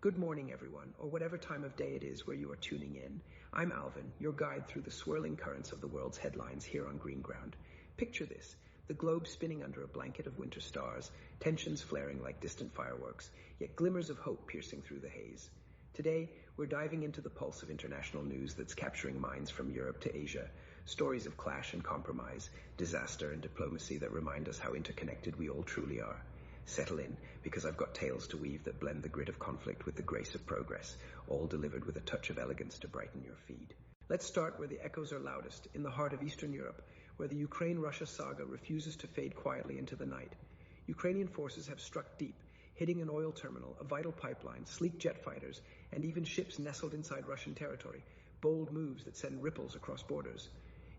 Good morning, everyone, or whatever time of day it is where you are tuning in. I'm Alvin, your guide through the swirling currents of the world's headlines here on Green Ground. Picture this, the globe spinning under a blanket of winter stars, tensions flaring like distant fireworks, yet glimmers of hope piercing through the haze. Today, we're diving into the pulse of international news that's capturing minds from Europe to Asia, stories of clash and compromise, disaster and diplomacy that remind us how interconnected we all truly are. Settle in, because I've got tales to weave that blend the grit of conflict with the grace of progress, all delivered with a touch of elegance to brighten your feed. Let's start where the echoes are loudest, in the heart of Eastern Europe, where the Ukraine-Russia saga refuses to fade quietly into the night. Ukrainian forces have struck deep, hitting an oil terminal, a vital pipeline, sleek jet fighters, and even ships nestled inside Russian territory, bold moves that send ripples across borders.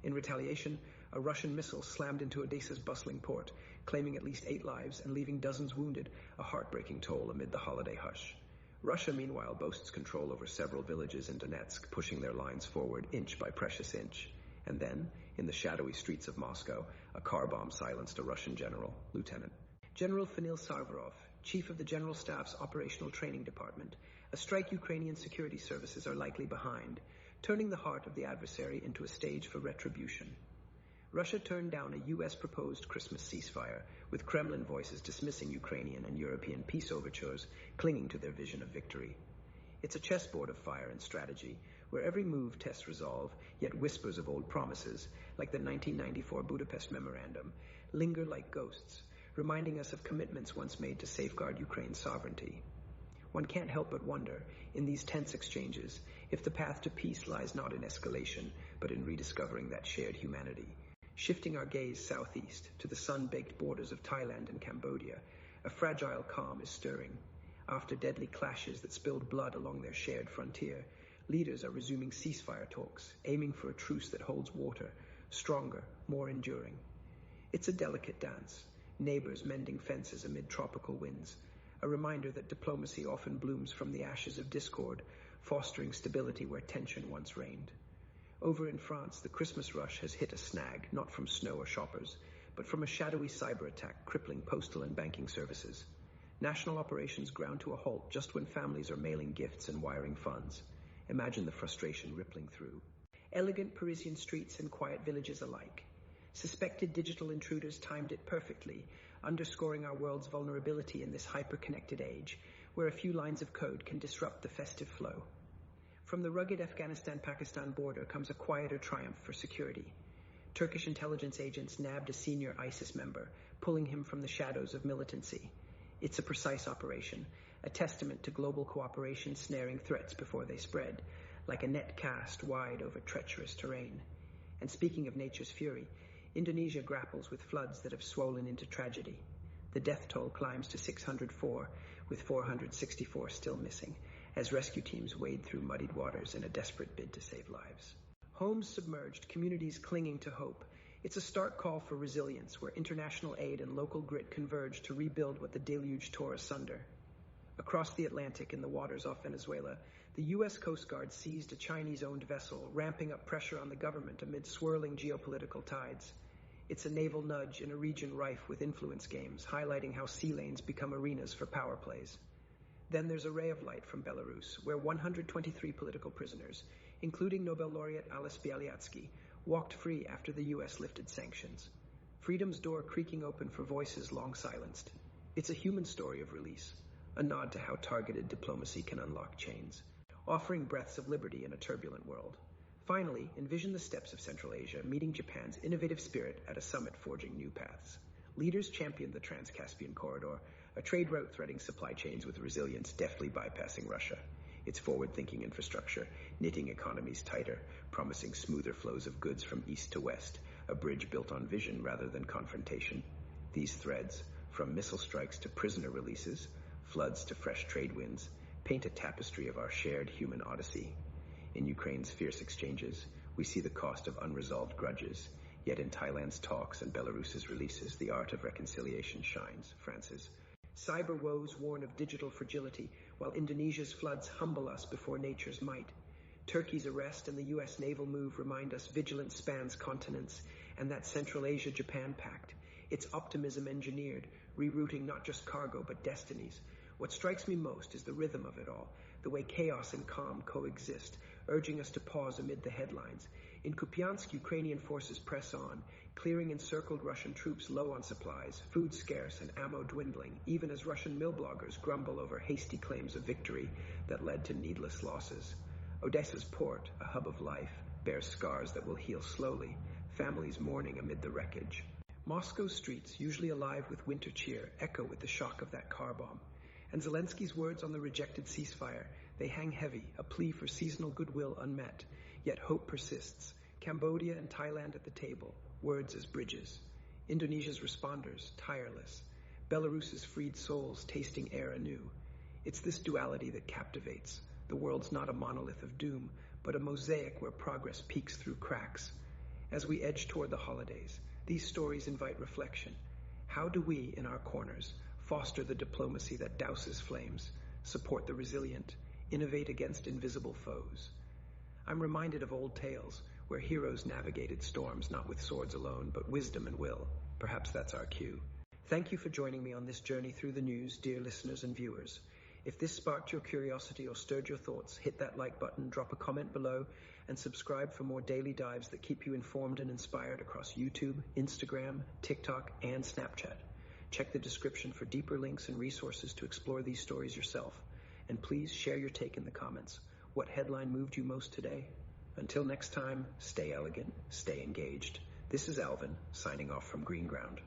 In retaliation, a Russian missile slammed into Odessa's bustling port, claiming at least 8 lives and leaving dozens wounded, a heartbreaking toll amid the holiday hush. Russia, meanwhile, boasts control over several villages in Donetsk, pushing their lines forward inch by precious inch. And then, in the shadowy streets of Moscow, a car bomb silenced a Russian general, Lieutenant General Fanil Sarvarov, chief of the General Staff's Operational Training Department. A strike Ukrainian security services are likely behind, turning the heart of the adversary into a stage for retribution. Russia turned down a U.S. proposed Christmas ceasefire, with Kremlin voices dismissing Ukrainian and European peace overtures, clinging to their vision of victory. It's a chessboard of fire and strategy, where every move tests resolve, yet whispers of old promises, like the 1994 Budapest Memorandum, linger like ghosts, reminding us of commitments once made to safeguard Ukraine's sovereignty. One can't help but wonder, in these tense exchanges, if the path to peace lies not in escalation, but in rediscovering that shared humanity. Shifting our gaze southeast, to the sun-baked borders of Thailand and Cambodia, a fragile calm is stirring. After deadly clashes that spilled blood along their shared frontier, leaders are resuming ceasefire talks, aiming for a truce that holds water, stronger, more enduring. It's a delicate dance, neighbors mending fences amid tropical winds, a reminder that diplomacy often blooms from the ashes of discord, fostering stability where tension once reigned. Over in France, the Christmas rush has hit a snag, not from snow or shoppers, but from a shadowy cyber attack crippling postal and banking services. National operations ground to a halt just when families are mailing gifts and wiring funds. Imagine the frustration rippling through elegant Parisian streets and quiet villages alike. Suspected digital intruders timed it perfectly, underscoring our world's vulnerability in this hyper-connected age, where a few lines of code can disrupt the festive flow. From the rugged Afghanistan-Pakistan border comes a quieter triumph for security. Turkish intelligence agents nabbed a senior ISIS member, pulling him from the shadows of militancy. It's a precise operation, a testament to global cooperation snaring threats before they spread, like a net cast wide over treacherous terrain. And speaking of nature's fury, Indonesia grapples with floods that have swollen into tragedy. The death toll climbs to 604, with 464 still missing, as rescue teams wade through muddied waters in a desperate bid to save lives. Homes submerged, communities clinging to hope. It's a stark call for resilience, where international aid and local grit converge to rebuild what the deluge tore asunder. Across the Atlantic, in the waters off Venezuela, the U.S. Coast Guard seized a Chinese-owned vessel, ramping up pressure on the government amid swirling geopolitical tides. It's a naval nudge in a region rife with influence games, highlighting how sea lanes become arenas for power plays. Then there's a ray of light from Belarus, where 123 political prisoners, including Nobel laureate Ales Bialiatski, walked free after the U.S. lifted sanctions. Freedom's door creaking open for voices long silenced. It's a human story of release, a nod to how targeted diplomacy can unlock chains, offering breaths of liberty in a turbulent world. Finally, envision the steppes of Central Asia meeting Japan's innovative spirit at a summit forging new paths. Leaders championed the Trans-Caspian corridor, a trade route threading supply chains with resilience deftly bypassing Russia. Its forward-thinking infrastructure, knitting economies tighter, promising smoother flows of goods from east to west, a bridge built on vision rather than confrontation. These threads, from missile strikes to prisoner releases, floods to fresh trade winds, paint a tapestry of our shared human odyssey. In Ukraine's fierce exchanges, we see the cost of unresolved grudges, yet in Thailand's talks and Belarus's releases, the art of reconciliation shines. France's cyber woes warn of digital fragility, while Indonesia's floods humble us before nature's might. Turkey's arrest and the U.S. naval move remind us vigilance spans continents, and that Central Asia-Japan pact, its optimism engineered, rerouting not just cargo but destinies, What strikes me most is the rhythm of it all, the way chaos and calm coexist, urging us to pause amid the headlines. In Kupiansk, Ukrainian forces press on, clearing encircled Russian troops low on supplies, food scarce and ammo dwindling, even as Russian mill bloggers grumble over hasty claims of victory that led to needless losses. Odessa's port, a hub of life, bears scars that will heal slowly, families mourning amid the wreckage. Moscow's streets, usually alive with winter cheer, echo with the shock of that car bomb. And Zelensky's words on the rejected ceasefire, they hang heavy, a plea for seasonal goodwill unmet. Yet hope persists. Cambodia and Thailand at the table, words as bridges. Indonesia's responders, tireless. Belarus's freed souls tasting air anew. It's this duality that captivates. The world's not a monolith of doom, but a mosaic where progress peeks through cracks. As we edge toward the holidays, these stories invite reflection. How do we, in our corners, foster the diplomacy that douses flames, support the resilient, innovate against invisible foes? I'm reminded of old tales where heroes navigated storms not with swords alone, but wisdom and will. Perhaps that's our cue. Thank you for joining me on this journey through the news, dear listeners and viewers. If this sparked your curiosity or stirred your thoughts, hit that like button, drop a comment below, and subscribe for more daily dives that keep you informed and inspired across YouTube, Instagram, TikTok, and Snapchat. Check the description for deeper links and resources to explore these stories yourself. And please share your take in the comments. What headline moved you most today? Until next time, stay elegant, stay engaged. This is Alvin, signing off from Green Ground.